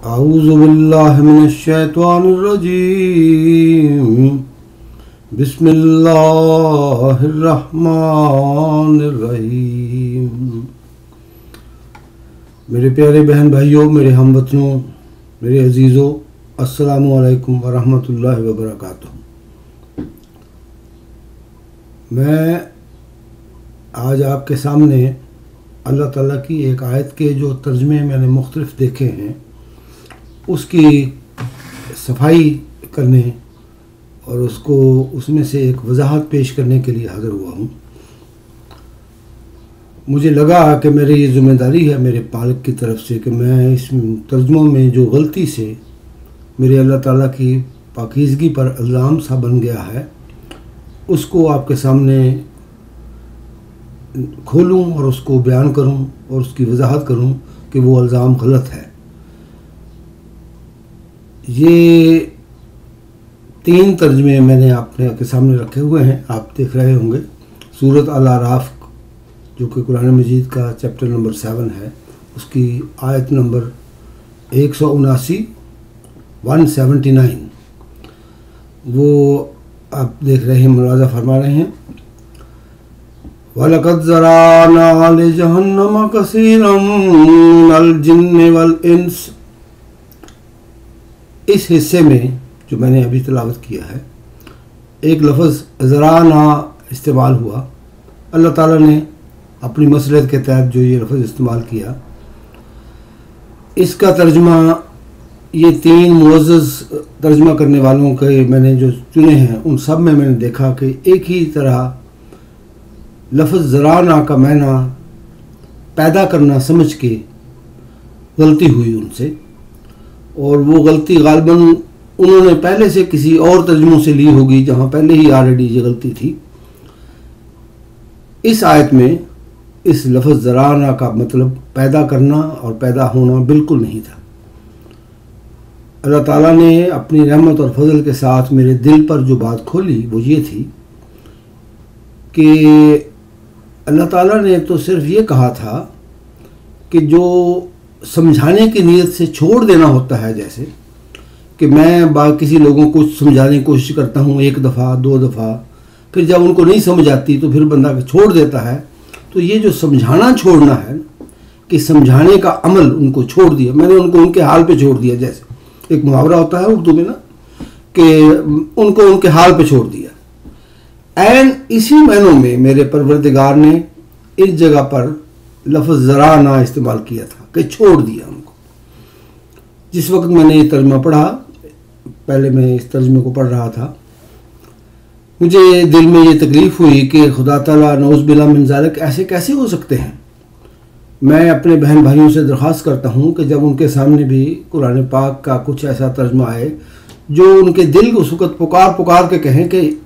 अऊज़ु बिल्लाहि मिनश्शैतानिर्रजीम बिस्मिल्लाहिर्रहमानिर्रहीम। मेरे प्यारे बहन भाइयों, मेरे हमवतनों, मेरे अजीज़ों, अस्सलामु अलैकुम वरहमतुल्लाहि वबरकातुहू। मैं आज आपके सामने अल्लाह ताला की एक आयत के जो तर्जमे मैंने मुख्तलिफ देखे हैं उसकी सफाई करने और उसमें से एक वजाहत पेश करने के लिए हाज़िर हुआ हूँ। मुझे लगा कि मेरी ये ज़िम्मेदारी है मेरे पालक की तरफ से कि मैं इस तर्जुमों में जो गलती से मेरे अल्लाह ताला की पाकीज़गी पर इल्ज़ाम सा बन गया है उसको आपके सामने खोलूं और उसको बयान करूं और उसकी वजाहत करूं कि वो इल्ज़ाम गलत है। ये 3 तर्जमे मैंने आपने के सामने रखे हुए हैं, आप देख रहे होंगे। सूरत अल-आराफ जो कि कुरान मजीद का चैप्टर नंबर 7 है, उसकी आयत नंबर 179 वो आप देख रहे हैं, मुलाज़ा फरमा रहे हैं। वलक़द ज़रअना लिजहन्नम कसीरम मिनल जिन्न वल इंस। इस हिस्से में जो मैंने अभी तिलावत किया है, एक लफ्ज़ ज़राना इस्तेमाल हुआ। अल्लाह ताला ने अपनी मसलहत के तहत जो ये लफ्ज़ इस्तेमाल किया, इसका तर्जुमा ये 3 मुअज़्ज़ज़ तर्जुमा करने वालों के मैंने जो चुने हैं उन सब में मैंने देखा कि एक ही तरह लफ्ज़ ज़राना का माना पैदा करना समझ के गलती हुई उनसे, और वो गलती गालिबन उन्होंने पहले से किसी और तर्जुमों से ली होगी जहाँ पहले ही ऑलरेडी ये गलती थी। इस आयत में इस लफ्ज़ ज़राना का मतलब पैदा करना और पैदा होना बिल्कुल नहीं था। अल्लाह ताला ने अपनी रहमत और फजल के साथ मेरे दिल पर जो बात खोली वो ये थी कि अल्लाह ताला ने तो सिर्फ ये कहा था कि जो समझाने की नीयत से छोड़ देना होता है, जैसे कि मैं किसी लोगों को समझाने की कोशिश करता हूँ 1 दफ़ा 2 दफ़ा, फिर जब उनको नहीं समझ आती तो फिर बंदा छोड़ देता है। तो ये जो समझाना छोड़ना है कि समझाने का अमल उनको छोड़ दिया, मैंने उनको उनके हाल पे छोड़ दिया। जैसे एक मुहावरा होता है उर्दू में ना कि उनको उनके हाल पे छोड़ दिया। एंड इसी मायनों में मेरे परवरदिगार ने इस जगह पर लफ्ज़ ज़राना इस्तेमाल किया था कि छोड़ दिया उनको। जिस वक्त मैंने ये तर्जुमा पढ़ा, पहले मैं इस तर्जुमे को पढ़ रहा था, मुझे दिल में ये तकलीफ़ हुई कि खुदा ताला नौज़ बिल्लाह मिन ज़ालिक ऐसे कैसे हो सकते हैं। मैं अपने बहन भाइयों से दरख्वास्त करता हूँ कि जब उनके सामने भी कुरान पाक का कुछ ऐसा तर्जुमा आए जो उनके दिल को उस वक़्त पुकार के कहें कि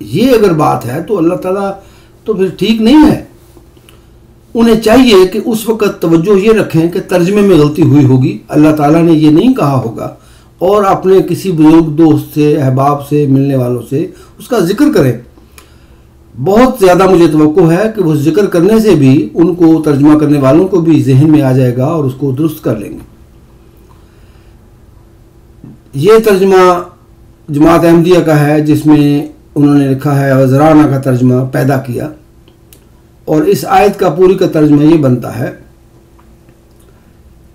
ये अगर बात है तो अल्लाह ताला तो फिर ठीक नहीं है। उन्हें चाहिए कि उस वक़्त तवज्जो ये रखें कि तर्जमे में गलती हुई होगी, अल्लाह ताला ने ये नहीं कहा होगा, और अपने किसी बुजुर्ग दोस्त से, अहबाब से, मिलने वालों से उसका जिक्र करें। बहुत ज़्यादा मुझे तवक्को है कि उस जिक्र करने से भी उनको, तर्जमा करने वालों को भी जहन में आ जाएगा और उसको दुरुस्त कर लेंगे। ये तर्जमा जमात अहमदिया का है जिसमें उन्होंने लिखा है ज़राना का तर्जमा पैदा किया, और इस आयत का पूरी का तर्जमा ये बनता है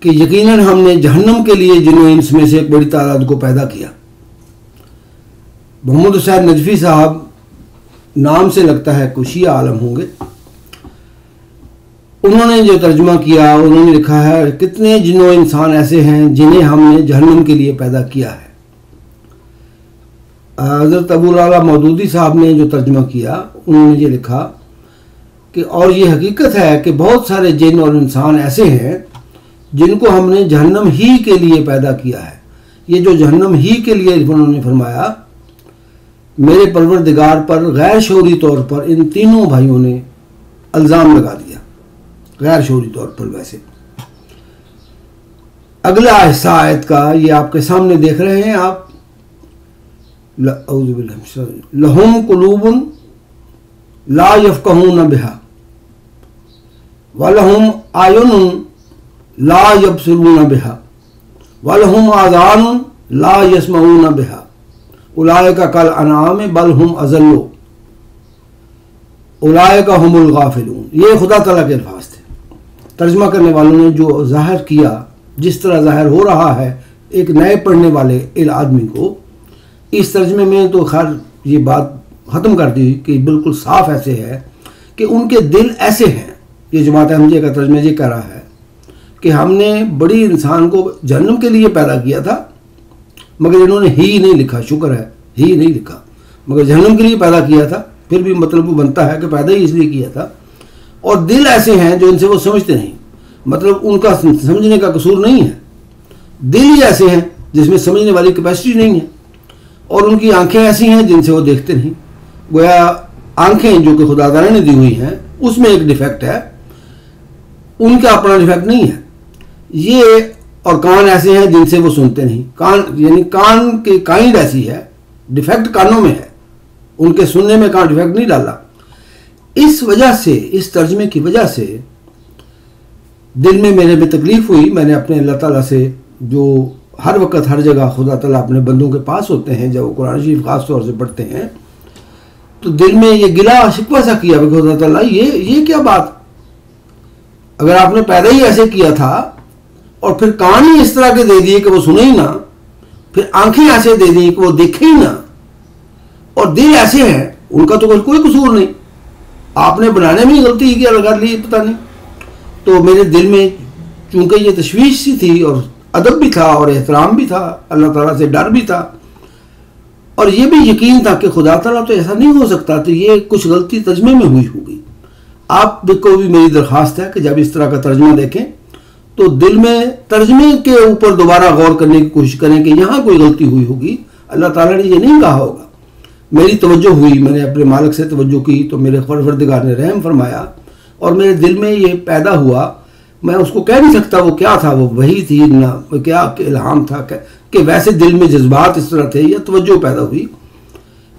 कि यकीनन हमने जहन्नम के लिए जिन्हों इंस में से एक बड़ी तादाद को पैदा किया। मोहम्मद हुसैन नजफी साहब नाम से लगता है कोई शिया आलम होंगे, उन्होंने जो तर्जुमा किया उन्होंने लिखा है कितने जिन्हों इंसान ऐसे हैं जिन्हें हमने जहन्नम के लिए पैदा किया है। हज़रत अबूल आला मौदूदी साहब ने जो तर्जुमा किया उन्होंने ये लिखा कि और ये हकीकत है कि बहुत सारे जिन और इंसान ऐसे हैं जिनको हमने जहन्नम ही के लिए पैदा किया है। ये जो जहन्नम ही के लिए उन्होंने फरमाया, मेरे परवरदिगार पर गैर शऊरी तौर पर इन तीनों भाइयों ने इल्ज़ाम लगा दिया, गैर शऊरी तौर पर। वैसे अगला हिस्सा आयत का ये आपके सामने देख रहे हैं आप, लहुम कुलूबुन ला यफ़क़हून बिहा वलहुम आयुनुन ला यबसुरून बिहा वलहुम आज़ान ला यस्मऊन बिहा उलाइका कल अनाम बल हुम अज़ल्लो उलाइका हुमुल गाफिलून। ये खुदा तआला के अल्फाज थे। तर्जमा करने वालों ने जो ज़ाहिर किया, जिस तरह ज़ाहिर हो रहा है एक नए पढ़ने वाले आदमी को, इस तर्जमे में तो खैर ये बात ख़त्म कर दी कि बिल्कुल साफ ऐसे है कि उनके दिल ऐसे हैं। ये जमात अहमदिया का तर्जमा ये कह रहा है कि हमने बड़ी इंसान को जहन्नम के लिए पैदा किया था, मगर इन्होंने ही नहीं लिखा, शुक्र है ही नहीं लिखा, मगर जहन्नम के लिए पैदा किया था। फिर भी मतलब वो बनता है कि पैदा ही इसलिए किया था। और दिल ऐसे हैं जो इनसे वो समझते नहीं, मतलब उनका समझने का कसूर नहीं है, दिल ही ऐसे हैं जिसमें समझने वाली कैपेसिटी नहीं है। और उनकी आंखें ऐसी हैं जिनसे वो देखते नहीं। गोया आंखें जो कि खुदा ताला ने दी हुई हैं उसमें एक डिफेक्ट है, उनका अपना डिफेक्ट नहीं है ये। और कान ऐसे हैं जिनसे वो सुनते नहीं। कान यानी कान की काइंड ऐसी है, डिफेक्ट कानों में है, उनके सुनने में कान डिफेक्ट नहीं डाला। इस वजह से, इस तर्जमे की वजह से दिल में मेरे में तकलीफ हुई। मैंने अपने अल्लाह ताला से, जो हर वक्त हर जगह खुदा ताला अपने बंदों के पास होते हैं, जब वो कुरान शरीफ खास तौर से पढ़ते हैं, तो दिल में ये गिला शिकवा सा किया कि खुदा ताला ये क्या बात, अगर आपने पैदा ही ऐसे किया था और फिर कान ही इस तरह के दे दिए कि वो सुने ही ना, फिर आंखें ऐसे दे दी कि वो देखे ही ना, और दिल ऐसे हैं उनका तो कोई कसूर नहीं, आपने बनाने में ही गलती की कर ली पता नहीं। तो मेरे दिल में चूंकि ये तशवीश सी थी और अदब भी था और एहतराम भी था, अल्लाह ताला से डर भी था, और ये भी यकीन था कि खुदा ताला तो ऐसा नहीं हो सकता, तो ये कुछ गलती तर्जमे में हुई होगी। आप को भी मेरी दरख्वास्त है कि जब इस तरह का तर्जमा देखें तो दिल में तर्जमे के ऊपर दोबारा गौर करने की कोशिश करें कि यहाँ कोई गलती हुई होगी। अल्लाह ताला ने ये नहीं कहा होगा। मेरी तवज्जो हुई, मैंने अपने मालिक से तवज्जो की तो मेरे परवरदिगार ने रहम फरमाया और मेरे दिल में ये पैदा हुआ। मैं उसको कह नहीं सकता वो क्या था, वो वही थी ना क्या इल्हाम था कि वैसे दिल में जज्बात इस तरह थे, या तवज्जो पैदा हुई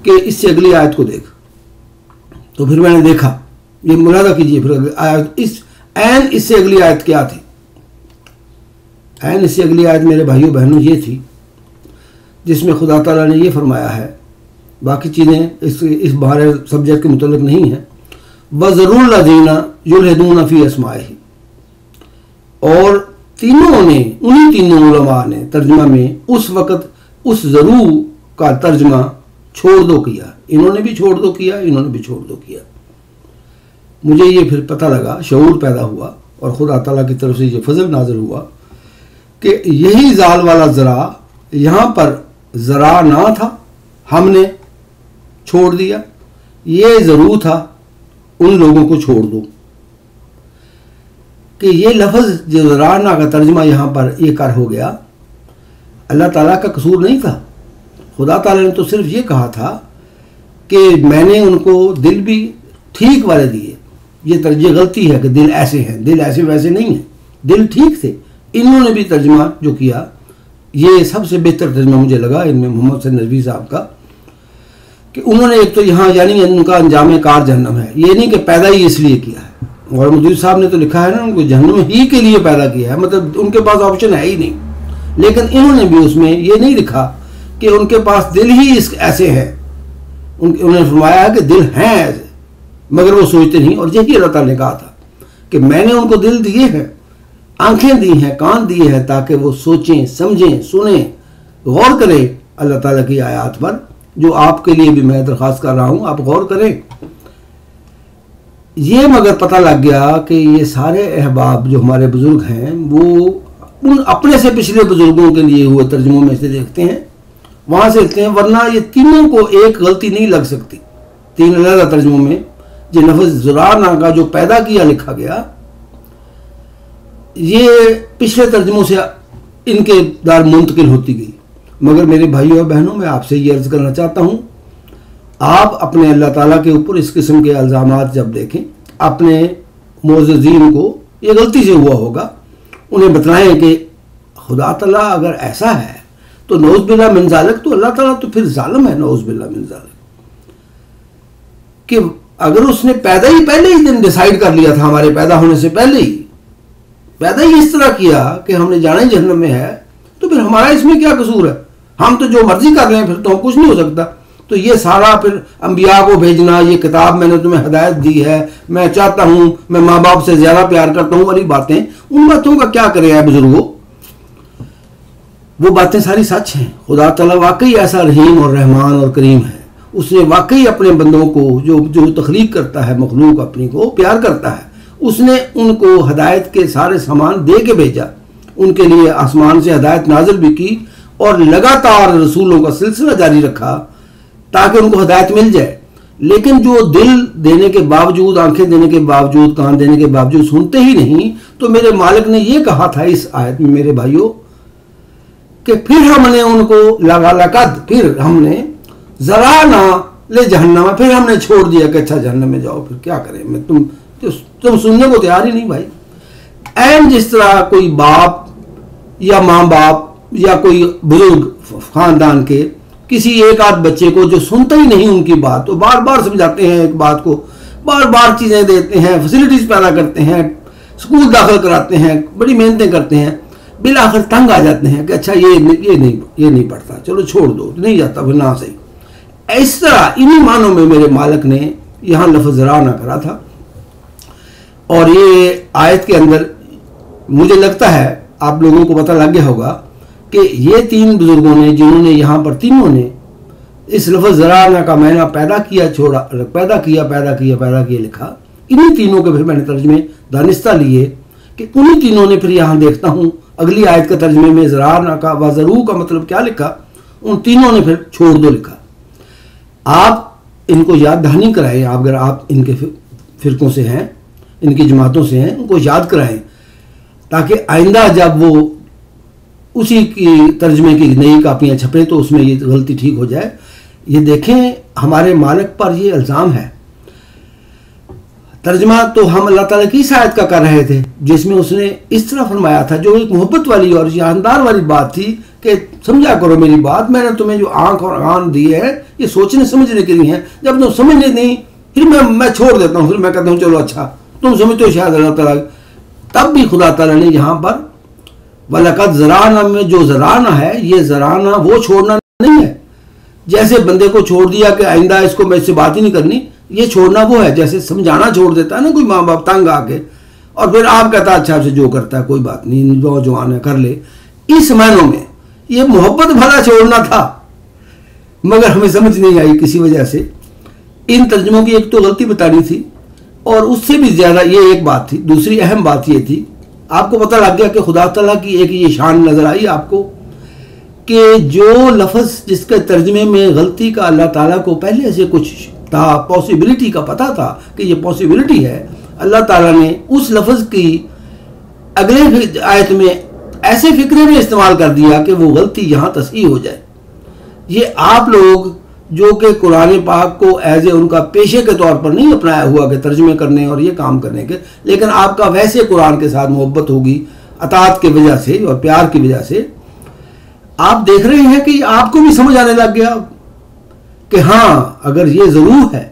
कि इससे अगली आयत को देख। तो फिर मैंने देखा, ये मुलादा कीजिए फिर आयत, इससे अगली आयत क्या थी। इससे अगली आयत मेरे भाइयों बहनों ये थी जिसमें खुदा ताला ने ये फरमाया है, बाकी चीज़ें इस बारे सब्जेक्ट के मुतल्लिक नहीं है। वज़रुल लज़ीना युल्हिदूना फ़ी अस्माइही, और तीनों ने, उन्हीं तीनों उलमा ने तर्जमा में उस वक़्त उस ज़रूर का तर्जमा छोड़ दो किया। इन्होंने भी छोड़ दो किया, इन्होंने भी छोड़ दो किया। मुझे ये फिर पता लगा, शऊर पैदा हुआ और खुदा ताला की तरफ से ये फजल नाज़िल हुआ कि यही जाल वाला ज़रा यहाँ पर ज़रा ना था, हमने छोड़ दिया। ये ज़रूर था, उन लोगों को छोड़ दो। कि ये लफ्ज़ जो ज़रा ना का तर्जमा यहाँ पर ये कर हो गया, अल्लाह ताला का कसूर नहीं था। खुदा ताला ने तो सिर्फ ये कहा था कि मैंने उनको दिल भी ठीक वाले दिए। ये गलती है कि दिल ऐसे हैं, दिल ऐसे वैसे नहीं है, दिल ठीक थे। इन्होंने भी तर्जमा जो किया, ये सबसे बेहतर तर्जमा मुझे लगा इनमें मोहम्मद से नजवी साहब का, कि उन्होंने एक तो यहाँ यानी उनका अंजाम कार जहन्नम है, ये नहीं कि पैदा ही इसलिए किया है। और मुदीर साहब ने तो लिखा है ना, उनको जहन्नम ही के लिए पैदा किया है, मतलब उनके पास ऑप्शन है ही नहीं। लेकिन इन्होंने भी उसमें ये नहीं लिखा कि उनके पास दिल ही ऐसे हैं। उन्होंने फरमाया है कि दिल हैं ऐसे, मगर वो सोचते नहीं। और यही अल्लाह ताला ने कहा था कि मैंने उनको दिल दिए हैं, आंखें दी हैं, कान दिए हैं, ताकि वो सोचें, समझें, सुने, गौर करें अल्लाह ताला की आयत पर, जो आपके लिए भी मैं दरख्वास्त कर रहा हूँ, आप गौर करें। ये मगर पता लग गया कि ये सारे अहबाब जो हमारे बुजुर्ग हैं वो उन अपने से पिछले बुजुर्गों के लिए हुए तर्जुमों में से देखते हैं, वहाँ से लिखते हैं, वरना ये तीनों को एक गलती नहीं लग सकती। तीन अलग तर्जुमों में जो लफ्ज़ ज़ुराना का जो पैदा किया लिखा गया, ये पिछले तर्जुमों से इनके दार मुंतकिल होती गई। मगर मेरे भाइयों और बहनों, मैं आपसे ये अर्ज़ करना चाहता हूँ, आप अपने अल्लाह ताला के ऊपर इस किस्म के इल्ज़ामात जब देखें, अपने मोअज़्ज़ीन को ये गलती से हुआ होगा, उन्हें बतलाएं कि खुदा ताला अगर ऐसा है तो नऊज़ बिल्लाह मिन ज़ालिक, तो अल्लाह ताला तो फिर ज़ालिम है, नऊज़ बिल्लाह मिन ज़ालिक। कि अगर उसने पैदा ही पहले ही दिन डिसाइड कर लिया था, हमारे पैदा होने से पहले ही पैदा ही इस तरह किया कि हमने जाना ही जहन्नम में है, तो फिर हमारा इसमें क्या कसूर है? हम तो जो मर्जी कर रहे हैं, फिर तो कुछ नहीं हो सकता। तो ये सारा फिर अंबिया को भेजना, ये किताब मैंने तुम्हें हिदायत दी है, मैं चाहता हूँ, मैं माँ बाप से ज़्यादा प्यार करता हूँ वाली बातें, उन बातों का क्या करें है बुजुर्गों? वो बातें सारी सच हैं। खुदा ताला वाकई ऐसा रहीम और रहमान और करीम है। उसने वाकई अपने बंदों को जो तख्लीक करता है, मखलूक अपनी को प्यार करता है, उसने उनको हदायत के सारे सामान दे के भेजा, उनके लिए आसमान से हदायत नाजिल भी की और लगातार रसूलों का सिलसिला जारी रखा ताकि उनको हदायत मिल जाए। लेकिन जो दिल देने के बावजूद, आंखें देने के बावजूद, कान देने के बावजूद सुनते ही नहीं, तो मेरे मालिक ने यह कहा था इस आयत में मेरे भाइयों कि फिर हमने उनको लगालकद, फिर हमने जरा ना ले जहन्नम, फिर हमने छोड़ दिया कि अच्छा जहन्नम में जाओ, फिर क्या करें, मैं तुम सुनने को तैयार ही नहीं भाई। एंड जिस तरह कोई बाप या माँ बाप या कोई बुजुर्ग खानदान के किसी एक आध बच्चे को जो सुनता ही नहीं उनकी बात, तो बार बार समझाते हैं एक बात को, बार बार चीज़ें देते हैं, फैसिलिटीज़ पैदा करते हैं, स्कूल दाखिल कराते हैं, बड़ी मेहनतें करते हैं, बिल आखिर तंग आ जाते हैं कि अच्छा ये नहीं पढ़ता, चलो छोड़ दो, नहीं जाता फिर ना सही। इस तरह इन्हीं मानों में मेरे मालिक ने यहाँ लफ्ज़ ज़रा ना करा था। और ये आयत के अंदर मुझे लगता है आप लोगों को पता लग गया होगा कि ये तीन बुजुर्गों ने, जिन्होंने यहाँ पर तीनों ने इस लफ्ज़ ज़राना का मायना पैदा किया लिखा, इन्हीं तीनों के फिर मैंने तर्जमे दानिस्ता लिए कि उन्हीं तीनों ने फिर यहाँ देखता हूँ अगली आयत के तर्जमे में ज़राना का व ज़रू का मतलब क्या लिखा, उन तीनों ने फिर छोड़ दो लिखा। आप इनको याद दहानी कराएं, अगर आप इनके फ़िरकों से हैं, इनकी जमातों से हैं, उनको याद कराएं ताकि आइंदा जब वो उसी की तर्जमे की नई कापियाँ छपे तो उसमें ये गलती ठीक हो जाए। ये देखें हमारे मालिक पर ये इल्ज़ाम है। तर्जमा तो हम अल्लाह ताला की शायद का कर रहे थे जिसमें उसने इस तरह फरमाया था, जो एक मोहब्बत वाली और जानदार वाली बात थी कि समझा करो मेरी बात, मैंने तुम्हें जो आँख और कान दिए हैं ये सोचने समझने के लिए हैं, जब तुम समझने नहीं फिर मैं छोड़ देता हूँ, फिर मैं कहता हूँ चलो अच्छा तुम समझते हो शायद अल्लाह ताला। तब भी खुदा ताला ने यहाँ पर वलकद ज़राना में जो ज़राना है, ये ज़राना वो छोड़ना नहीं है जैसे बंदे को छोड़ दिया कि आइंदा इसको मैं इससे बात ही नहीं करनी, ये छोड़ना वो है जैसे समझाना छोड़ देता है ना कोई माँ बाप तंग आके, और फिर आप कहता अच्छा आपसे जो करता है कोई बात नहीं, नौजवान है कर ले। इस मायनों में ये मोहब्बत भला छोड़ना था, मगर हमें समझ नहीं आई किसी वजह से। इन तर्जुमों की एक तो गलती बतानी थी और उससे भी ज़्यादा ये एक बात थी। दूसरी अहम बात ये थी, आपको पता लग गया कि खुदा ताला की एक ये शान नज़र आई आपको कि जो लफ्ज़ जिसके तर्जुमे में गलती का अल्लाह ताला को पहले से कुछ था, पॉसिबिलिटी का पता था कि ये पॉसिबिलिटी है, अल्लाह ताला ने उस लफ्ज़ की अगले आयत में ऐसे फिक्रे में इस्तेमाल कर दिया कि वो गलती यहाँ तस्हीह हो जाए। ये आप लोग जो कि कुरान पाक को एज ए उनका पेशे के तौर पर नहीं अपनाया हुआ कि तर्जुमे करने और ये काम करने के, लेकिन आपका वैसे कुरान के साथ मोहब्बत होगी अतात की वजह से और प्यार की वजह से, आप देख रहे हैं कि आपको भी समझ आने लग गया कि हाँ अगर ये ज़रूर है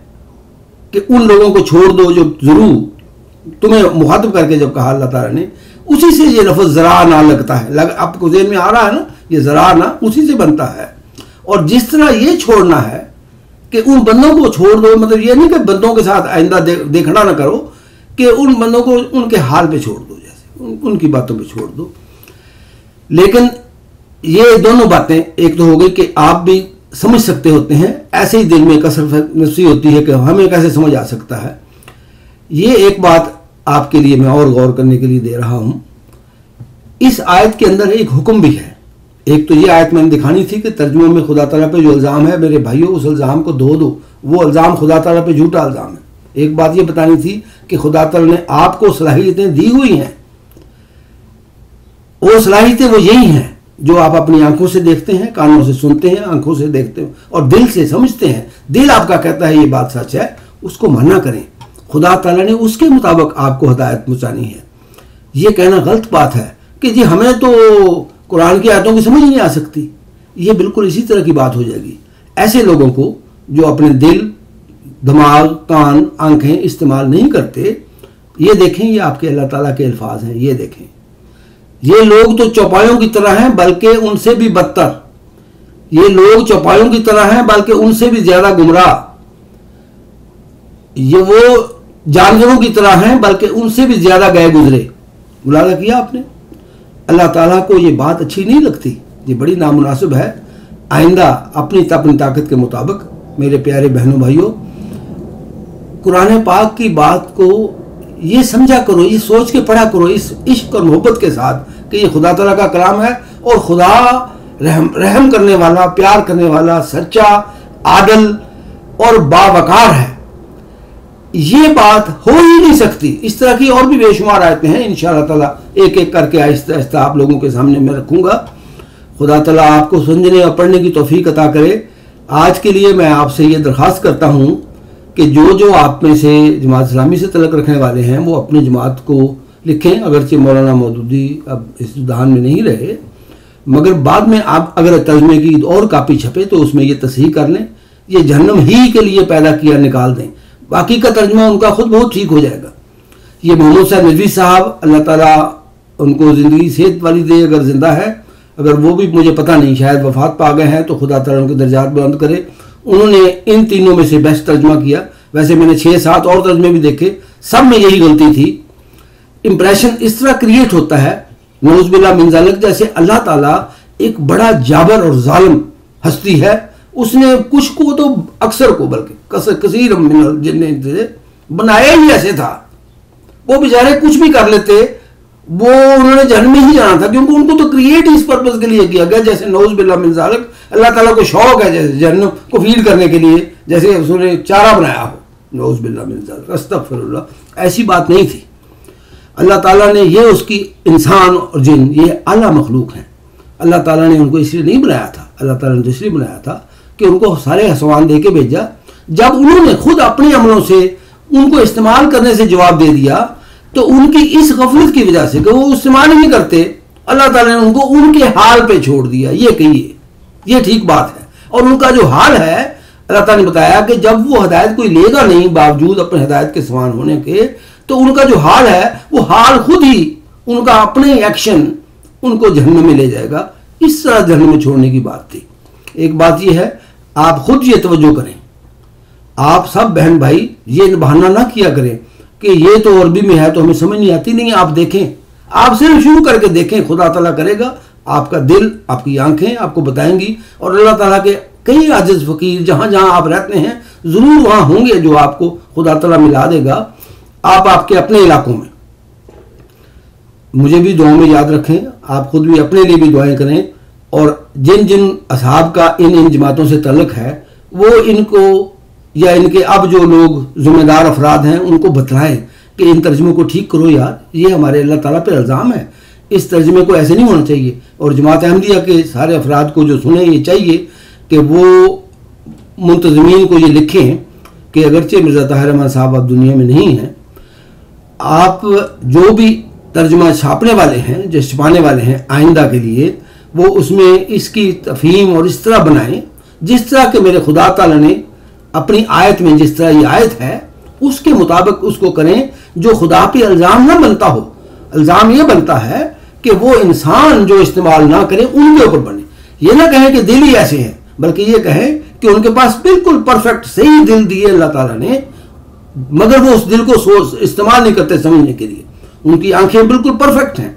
कि उन लोगों को छोड़ दो जो ज़रूर तुम्हें मुखातब करके जब कहा अल्लाह ताला ने, उसी से ये लफ्ज़ ज़रा ना लगता है, आपको ज़हन में आ रहा है ना, ये ज़रा ना उसी से बनता है। और जिस तरह ये छोड़ना है कि उन बंदों को छोड़ दो, मतलब ये नहीं कि बंदों के साथ आइंदा देखना ना करो, कि उन बंदों को उनके हाल पे छोड़ दो, जैसे उनकी बातों पे छोड़ दो। लेकिन ये दोनों बातें एक तो हो गई कि आप भी समझ सकते होते हैं, ऐसे ही दिल में कसरत नफसी होती है कि हमें कैसे समझ आ सकता है। ये एक बात आपके लिए मैं और गौर करने के लिए दे रहा हूँ। इस आयत के अंदर एक हुक्म भी है। एक तो ये आयत मैंने दिखानी थी कि तर्जुमे में खुदा ताला पे जो इल्ज़ाम है मेरे भाइयों उस इल्ज़ाम को धो दो, वो इल्ज़ाम खुदा ताला पे झूठा इल्ज़ाम है। एक बात ये बतानी थी कि खुदा ताला ने आपको सलाहियतें दी हुई हैं, वो सलाहियतें वो यही हैं जो आप अपनी आंखों से देखते हैं, कानों से सुनते हैं, आंखों से देखते हैं और दिल से समझते हैं। दिल आपका कहता है ये बात सच है, उसको माना करें। खुदा ताला ने उसके मुताबिक आपको हिदायत पहुँचानी है। ये कहना गलत बात है कि जी हमें तो कुरान की आयतों की समझ नहीं आ सकती, ये बिल्कुल इसी तरह की बात हो जाएगी। ऐसे लोगों को जो अपने दिल, दिमाग, कान, आंखें इस्तेमाल नहीं करते, ये देखें, ये आपके अल्लाह ताला के अल्फाज हैं, ये देखें یہ لوگ تو چوپایوں کی طرح ہیں بلکہ ان سے بھی بدتر. یہ لوگ چوپایوں کی طرح ہیں بلکہ ان سے بھی زیادہ گمراہ. یہ وہ جانوروں کی طرح ہیں بلکہ ان سے بھی زیادہ گئے گزرے. ملاحظہ کیا آپ نے؟ اللہ تعالیٰ کو یہ بات اچھی نہیں لگتی، یہ بڑی نامناسب ہے. آئندہ اپنی طاقت کے مطابق میرے پیارے بہنوں بھائیوں، قرآن پاک کی بات کو یہ سمجھا کرو، یہ سوچ کے پڑھا کرو اس عشق اور محبت کے ساتھ کہ یہ خدا تعالیٰ کا کلام ہے اور خدا رحم کرنے والا، پیار کرنے والا، سچا، عادل اور باوقار ہے. یہ بات ہو ہی نہیں سکتی. اس طرح کی اور بھی بے شمار آیتیں ہیں، انشاءاللہ تعالیٰ ایک ایک کر کے آہستہ آہستہ آپ لوگوں کے سامنے میں رکھوں گا. خدا تعالیٰ آپ کو سمجھنے اور پڑھنے کی توفیق عطا کرے. آج کے لیے میں آپ سے یہ درخواست کرتا ہوں کہ جو آپ میں سے جماعت اسلامی سے تعلق رکھنے والے ہیں وہ اپنی جماعت کو لکھیں. اگرچہ مولانا مودودی اب اس دہان میں نہیں رہے، مگر بعد میں آپ اگر ترجمے کی اور کاپی چھپے تو اس میں یہ تصحیح کر لیں. یہ جہنم ہی کے لیے پیدا کیا نکال دیں، باقی کا ترجمہ ان کا خود بہت ٹھیک ہو جائے گا. یہ محمد صاحب ندوی صاحب، اللہ تعالیٰ ان کو زندگی صحت والی دے اگر زندہ ہے، اگر وہ بھی مجھے پتہ نہیں شاید وفات پا گئے ہیں تو خدا تعالیٰ ان کے درجات بلند کرے. انہوں نے ان تینوں میں سے بیسٹ ترجمہ کیا. ویسے میں نے 6-7 اور ترجمے بھی دیکھے، سب میں یہی غلطی تھی. امپریشن اس طرح کریٹ ہوتا ہے نعوذ باللہ من ذالک جیسے اللہ تعالیٰ ایک بڑا جابر اور ظالم ہستی ہے. اس نے کچھ کو تو اکثر کو بلکہ کثیر من الجن سے بنایا ہی ایسے تھا. وہ بیچارے کچھ بھی کر لیتے، وہ انہوں نے جہنم میں ہی جانا تھا، کیونکہ ان کو تو کریٹ اس پرپس کے لیے کیا گیا. جیسے نعوذ باللہ من ذالک اللہ تعالیٰ کو شوق ہے جیسے جہنم کو فیل کرنے کے لیے، جیسے اس نے چارہ بنایا ہو. نعوذ باللہ من ذالک، استغفر اللہ. ایسی بات نہیں تھی. اللہ تعالیٰ نے یہ اس کی انسان اور جن یہ اعلیٰ مخلوق ہیں. اللہ تعالیٰ نے ان کو اس لیے نہیں بنایا تھا، اللہ تعالیٰ نے اس لیے بنایا تھا کہ ان کو سارے حسوان دے کے بھیجا. جب انہوں نے خود اپنے عملوں سے ان کو استعمال کرنے سے جواب دے دیا تو ان کی اس غفلت کی وجہ سے کہ وہ استعمال نہیں کرتے، اللہ تعالیٰ نے ان کو ان کے حال پہ چھوڑ دیا. یہ کہیے یہ ٹھیک بات ہے. اور ان کا جو حال ہے اللہ تعالیٰ نے بتایا کہ جب وہ ہدایت کوئی لے گا نہیں باوجود اپنے ہدایت کے سمان ہونے کے، تو ان کا جو حال ہے وہ حال خود ہی ان کا اپنے ایکشن ان کو جہنم میں لے جائے گا. اس طرح جہنم میں چھوڑنے کی بات تھی. ایک بات یہ ہے، آپ خود یہ توجہ کریں، آپ سب بہن بھائی یہ بہانہ نہ کیا کریں کہ یہ تو عربی میں ہے تو ہمیں سمجھ نہیں آتی. نہیں، آپ دیکھیں، آپ صرف شروع کر کے دیکھیں، خدا تعالیٰ کرے گا. آپ کا دل، آپ کی آنکھیں آپ کو بتائیں گی. اور اللہ تعالیٰ کے کئی عاجز فقیر جہاں جہاں آپ رہتے ہیں ضرور وہاں ہوں گے جو آپ کو خدا تعالیٰ ملا دے گا. آپ کے اپنے علاقوں میں مجھے بھی دعاؤں میں یاد رکھیں، آپ خود بھی اپنے لیے بھی دعائیں کریں. اور جن اصحاب کا ان جماعتوں سے تعلق ہے وہ ان کو یا ان کے اب جو لوگ ذمہ دار افراد ہیں ان کو بتلائیں کہ ان ترجموں کو ٹھیک کرو یار، یہ ہمارے اللہ تعالیٰ پہ الزام ہے. اس ترجمے کو ایسے نہیں ہونا چاہیے. اور جماعت احمدیہ کے سارے افراد کو جو سنیں یہ چاہیے کہ وہ منتظمین کو یہ لکھیں کہ اگرچہ مرزا طاہر احمد صاحب اب دنیا میں نہیں ہیں، آپ جو بھی ترجمہ چھاپنے والے ہیں، جو چھپانے والے ہیں آئندہ کے لیے، وہ اس میں اس کی تفہیم اور اس طرح بنائیں جس طرح کہ میرے خدا تعالیٰ نے اپنی آیت میں جس طرح یہ آیت ہے اس کے مطابق اس کو کریں. جو خدا پہ الزام نہ بنتا ہو، الزام یہ بنتا ہے کہ وہ انسان جو استعمال نہ کرے ان کے اوپر بنے. یہ نہ کہیں کہ دل ہی ایسے ہیں، بلکہ یہ کہیں کہ ان کے پاس بالکل پرفیکٹ صحیح دل دیے اللہ تعالیٰ نے، مگر وہ اس دل کو استعمال نہیں کرتے سمجھنے کے لیے. ان کی آنکھیں بالکل پرفیکٹ ہیں.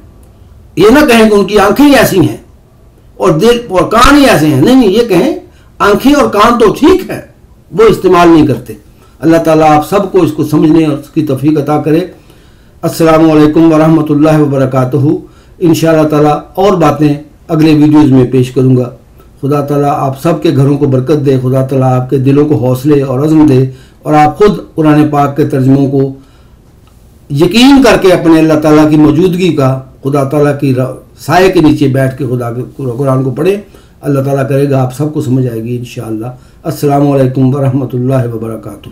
یہ نہ کہیں کہ ان کی آنکھیں ہی ایسی ہیں اور دل اور کان ہی ایسے ہیں. نہیں، یہ کہیں آنکھیں اور کان تو ٹھیک ہے، وہ استعمال نہیں کرتے. اللہ تعالیٰ آپ سب کو اس کو سمجھنے اور اس کی توفیق عطا کرے. السلام علیکم ورحمۃ اللہ وبرکاتہ. انشاءاللہ تعالیٰ اور باتیں اگلے ویڈیوز میں پیش کروں گا. خدا تعالیٰ آپ سب کے گھروں کو برکت دے. خدا تعالیٰ آپ کے دلوں کو حوصلے اور عزم دے، اور آپ خود قرآن پاک کے ترجموں کو یقین کر کے اپنے اللہ تعالیٰ کی موجودگی کا، خدا تعالیٰ کی سائے کے نیچے بیٹھ کے خدا کے قرآن کو پڑھیں. اللہ تعالیٰ کرے گا آپ سب کو سمجھ آئے گی انشاءاللہ. السلام علیکم ورحمۃ اللہ وبرکاتہ.